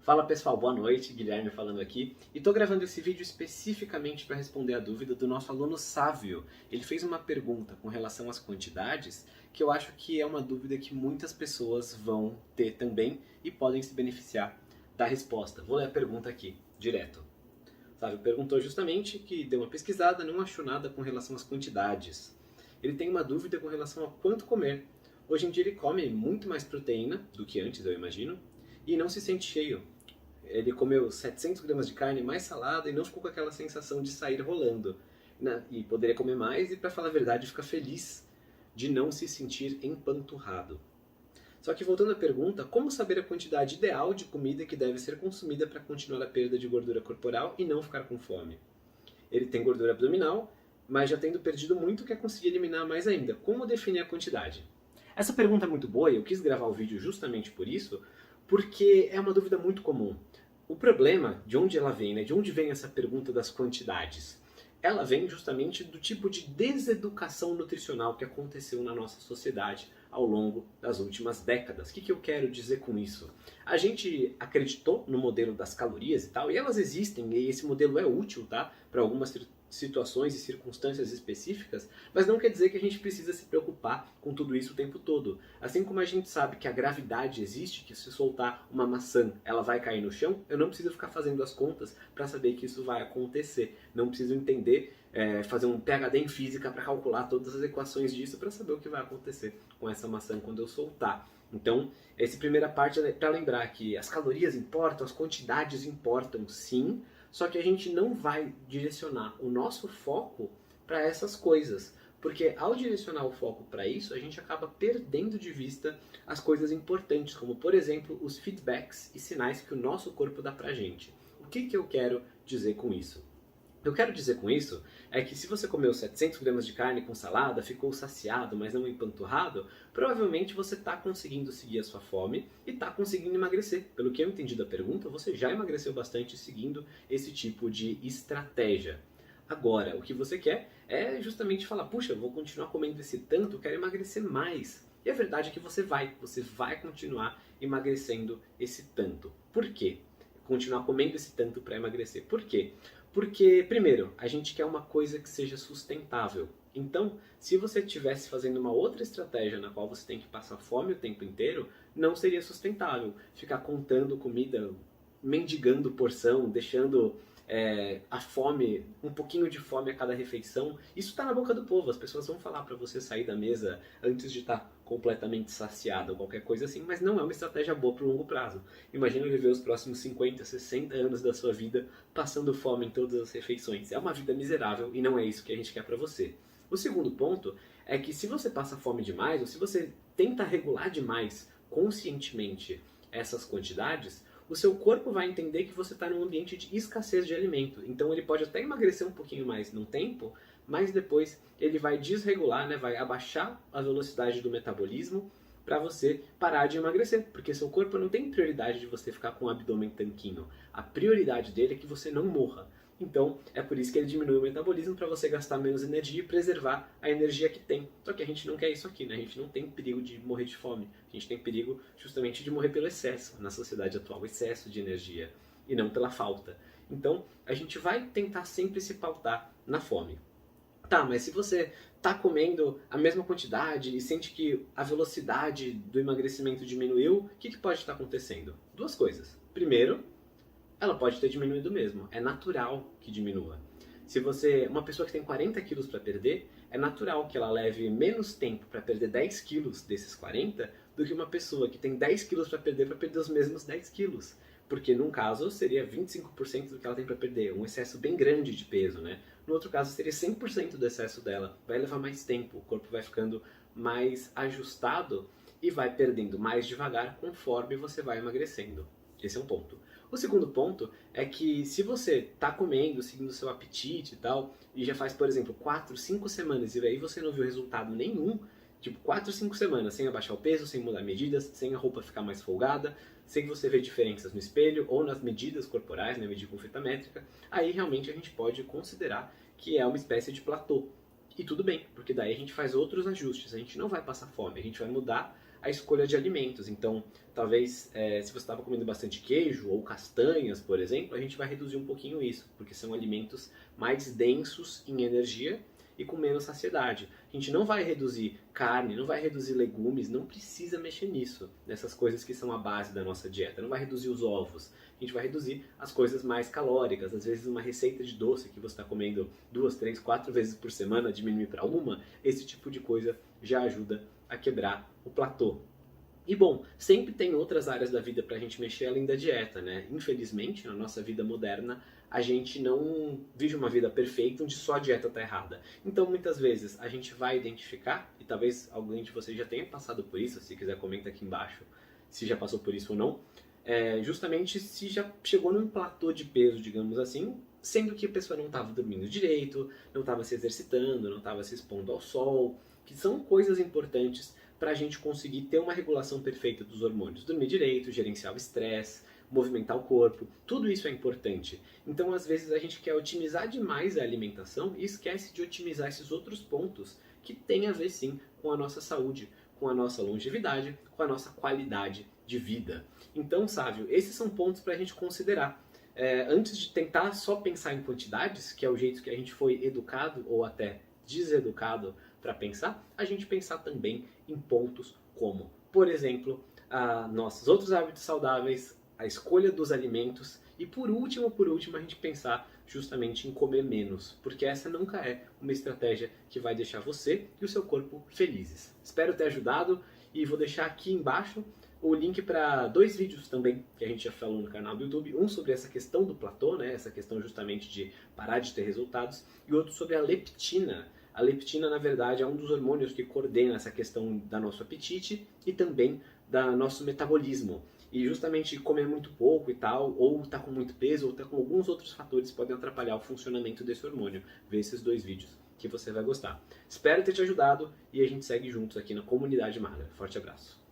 Fala pessoal, boa noite, Guilherme falando aqui. E tô gravando esse vídeo especificamente para responder a dúvida do nosso aluno Sávio. Ele fez uma pergunta com relação às quantidades que eu acho que é uma dúvida que muitas pessoas vão ter também e podem se beneficiar da resposta. Vou ler a pergunta aqui, direto. Sávio perguntou justamente que deu uma pesquisada, não achou nada com relação às quantidades. Ele tem uma dúvida com relação a quanto comer. Hoje em dia ele come muito mais proteína do que antes, eu imagino, e não se sente cheio. Ele comeu 700 gramas de carne mais salada e não ficou com aquela sensação de sair rolando. E poderia comer mais e, para falar a verdade, fica feliz de não se sentir empanturrado. Só que voltando à pergunta, como saber a quantidade ideal de comida que deve ser consumida para continuar a perda de gordura corporal e não ficar com fome? Ele tem gordura abdominal, mas já tendo perdido muito, quer conseguir eliminar mais ainda. Como definir a quantidade? Essa pergunta é muito boa e eu quis gravar o vídeo justamente por isso, porque é uma dúvida muito comum. O problema, de onde ela vem, né? De onde vem essa pergunta das quantidades? Ela vem justamente do tipo de deseducação nutricional que aconteceu na nossa sociedade ao longo das últimas décadas. O que eu quero dizer com isso? A gente acreditou no modelo das calorias e tal, e elas existem, e esse modelo é útil, tá? Para algumas situações e circunstâncias específicas, mas não quer dizer que a gente precisa se preocupar com tudo isso o tempo todo. Assim como a gente sabe que a gravidade existe, que se soltar uma maçã ela vai cair no chão, eu não preciso ficar fazendo as contas para saber que isso vai acontecer. Não preciso entender, fazer um PhD em física para calcular todas as equações disso para saber o que vai acontecer com essa maçã quando eu soltar. Então, essa primeira parte é para lembrar que as calorias importam, as quantidades importam sim, só que a gente não vai direcionar o nosso foco para essas coisas. Porque ao direcionar o foco para isso, a gente acaba perdendo de vista as coisas importantes, como por exemplo os feedbacks e sinais que o nosso corpo dá pra gente. O que eu quero dizer com isso? O que eu quero dizer com isso é que se você comeu 700 gramas de carne com salada, ficou saciado, mas não empanturrado, provavelmente você está conseguindo seguir a sua fome e está conseguindo emagrecer. Pelo que eu entendi da pergunta, você já emagreceu bastante seguindo esse tipo de estratégia. Agora, o que você quer é justamente falar, puxa, eu vou continuar comendo esse tanto, eu quero emagrecer mais. E a verdade é que você vai continuar emagrecendo esse tanto. Por quê? Continuar comendo esse tanto para emagrecer. Por quê? Porque, primeiro, a gente quer uma coisa que seja sustentável. Então, se você estivesse fazendo uma outra estratégia na qual você tem que passar fome o tempo inteiro, não seria sustentável. Ficar contando comida, mendigando porção, deixando a fome, um pouquinho de fome a cada refeição, isso está na boca do povo. As pessoas vão falar para você sair da mesa antes de estar completamente saciado ou qualquer coisa assim, mas não é uma estratégia boa para o longo prazo. Imagina viver os próximos 50, 60 anos da sua vida passando fome em todas as refeições. É uma vida miserável e não é isso que a gente quer para você. O segundo ponto é que se você passa fome demais, ou se você tenta regular demais conscientemente essas quantidades, o seu corpo vai entender que você está num ambiente de escassez de alimento. Então ele pode até emagrecer um pouquinho mais num tempo, mas depois ele vai desregular, né, vai abaixar a velocidade do metabolismo para você parar de emagrecer, porque seu corpo não tem prioridade de você ficar com o abdômen tanquinho. A prioridade dele é que você não morra. Então, é por isso que ele diminui o metabolismo para você gastar menos energia e preservar a energia que tem. Só que a gente não quer isso aqui, né? A gente não tem perigo de morrer de fome. A gente tem perigo justamente de morrer pelo excesso na sociedade atual, excesso de energia, e não pela falta. Então, a gente vai tentar sempre se pautar na fome. Tá, mas se você tá comendo a mesma quantidade e sente que a velocidade do emagrecimento diminuiu, o que pode estar acontecendo? Duas coisas. Primeiro, ela pode ter diminuído mesmo. É natural que diminua. Se você, uma pessoa que tem 40 quilos para perder, é natural que ela leve menos tempo para perder 10 quilos desses 40 do que uma pessoa que tem 10 quilos para perder os mesmos 10 quilos. Porque num caso seria 25% do que ela tem para perder, um excesso bem grande de peso, né? No outro caso seria 100% do excesso dela. Vai levar mais tempo, o corpo vai ficando mais ajustado e vai perdendo mais devagar conforme você vai emagrecendo. Esse é um ponto. O segundo ponto é que se você está comendo, seguindo o seu apetite e tal, e já faz, por exemplo, 4, 5 semanas e aí você não viu resultado nenhum, tipo 4, 5 semanas sem abaixar o peso, sem mudar medidas, sem a roupa ficar mais folgada, sem você ver diferenças no espelho ou nas medidas corporais, né, medir com fita métrica, aí realmente a gente pode considerar que é uma espécie de platô. E tudo bem, porque daí a gente faz outros ajustes, a gente não vai passar fome, a gente vai mudar a escolha de alimentos. Então, talvez, se você estava comendo bastante queijo ou castanhas, por exemplo, a gente vai reduzir um pouquinho isso, porque são alimentos mais densos em energia e com menos saciedade. A gente não vai reduzir carne, não vai reduzir legumes, não precisa mexer nisso, nessas coisas que são a base da nossa dieta. Não vai reduzir os ovos, a gente vai reduzir as coisas mais calóricas. Às vezes uma receita de doce que você está comendo 2, 3, 4 vezes por semana, diminuir para uma, esse tipo de coisa já ajuda a quebrar o platô. E bom, sempre tem outras áreas da vida para a gente mexer além da dieta, né? Infelizmente, na nossa vida moderna, a gente não vive uma vida perfeita onde só a dieta está errada. Então, muitas vezes, a gente vai identificar, e talvez alguém de vocês já tenha passado por isso, se quiser comenta aqui embaixo se já passou por isso ou não, justamente se já chegou num platô de peso, digamos assim, sendo que a pessoa não estava dormindo direito, não estava se exercitando, não estava se expondo ao sol, que são coisas importantes para a gente conseguir ter uma regulação perfeita dos hormônios. Dormir direito, gerenciar o estresse, movimentar o corpo, tudo isso é importante. Então, às vezes, a gente quer otimizar demais a alimentação e esquece de otimizar esses outros pontos que têm a ver, sim, com a nossa saúde, com a nossa longevidade, com a nossa qualidade de vida. Então, Sávio, esses são pontos para a gente considerar. Antes de tentar só pensar em quantidades, que é o jeito que a gente foi educado ou até deseducado para pensar, a gente pensar também em pontos como, por exemplo, nossos outros hábitos saudáveis, a escolha dos alimentos e por último, a gente pensar justamente em comer menos, porque essa nunca é uma estratégia que vai deixar você e o seu corpo felizes. Espero ter ajudado e vou deixar aqui embaixo o link para 2 vídeos também que a gente já falou no canal do YouTube, um sobre essa questão do platô, né, essa questão justamente de parar de ter resultados, e outro sobre a leptina. A leptina, na verdade, é um dos hormônios que coordena essa questão do nosso apetite e também do nosso metabolismo. E justamente comer muito pouco e tal, ou tá com muito peso, ou tá com alguns outros fatores podem atrapalhar o funcionamento desse hormônio. Vê esses 2 vídeos que você vai gostar. Espero ter te ajudado e a gente segue juntos aqui na Comunidade Magra. Forte abraço.